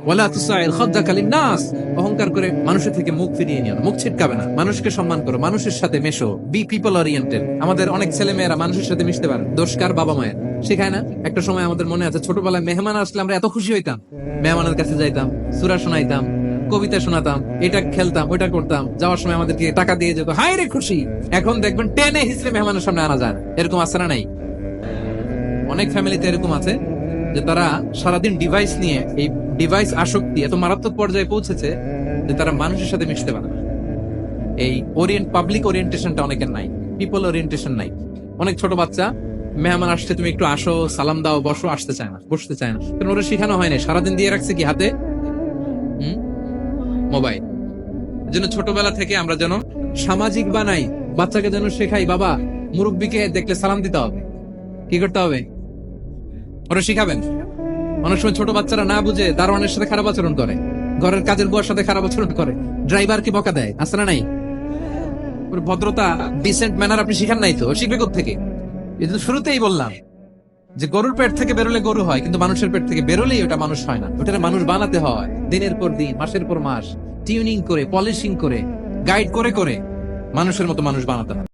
ওয়ালা তুসাইর খাদ্দাকা লিন্নাস, অহংকার করে মানুষের থেকে মুখ ফিরিয়ে নিও না, মুখ ছিটকাবে না। মানুষকে সম্মান করো, মানুষের সাথে মেশো, বি পিপল ওরিয়েন্টেড। আমাদের অনেক ছেলে মেয়েরা মানুষের সাথে মিশতে পারে, দোষ কার? বাবা মায়ের শেখায় না। একটা সময় আমাদের মনে আছে, ছোটবেলায় মেহমান আসলে আমরা এত খুশি হইতাম, মেহমানের কাছে যাইতাম, সূরা শোনাইতাম, কবিতা শোনাতাম, এটা খেলতাম, ওইটা করতাম, যাওয়ার সময় আমাদেরকে টাকা দিয়ে যেত, হায় রে খুশি। এখন দেখবেন টেনে হিসেবে মেহমানের সামনে আনা যায় না। এরকম আছে না নাই? অনেক ফ্যামিলিতে এরকম আছে যে তারা সারাদিন ডিভাইস নিয়ে, এই ডিভাইস আসক্তি এত মারাত্মক পর্যায়ে পৌঁছেছে যে তারা মানুষের সাথে মিশতে পারে না। এই পাবলিক ওরিয়েন্টেশনটা অনেকের নাই, পিপল ওরিয়েন্টেশন নাই। অনেক ছোট বাচ্চা, মেহমান আসছে, তুমি একটু আসো, সালাম দাও, বসো, আসতে চায় না, বসতে চায় না, কারণ ওরা শিখানো হয় না। সারাদিন দিয়ে রাখছে কি হাতে? মোবাইল। এজন্য ছোটবেলা থেকে আমরা যেন সামাজিক বানাই, বাচ্চাকে যেন শেখাই, বাবা মুরব্বীকে দেখলে সালাম দিতে হবে, কি করতে হবে ওরা শিখাবেন। অনেক সময় ছোট বাচ্চারা না বুঝে দারোয়ানের সাথে খারাপ আচরণ করে, ঘরের কাজের বুয়ার সাথে খারাপ আচরণ করে, ড্রাইভারকে বকা দেয়, আছে না নাই? ওর ভদ্রতা, ডিসেন্ট ম্যানার আপনি শিখান নাই, তো শিখবে কোত্থেকে? এই জন্য শুরুতেই বললাম যে গরুর পেট থেকে বেরোলে গরু হয়, কিন্তু মানুষের পেট থেকে বেরোলেই ওটা মানুষ হয় না। ওটা মানুষ বানাতে হয় দিনের পর দিন, মাসের পর মাস, টিউনিং করে, পলিশিং করে, গাইড করে করে মানুষের মতো মানুষ বানাতে হয়।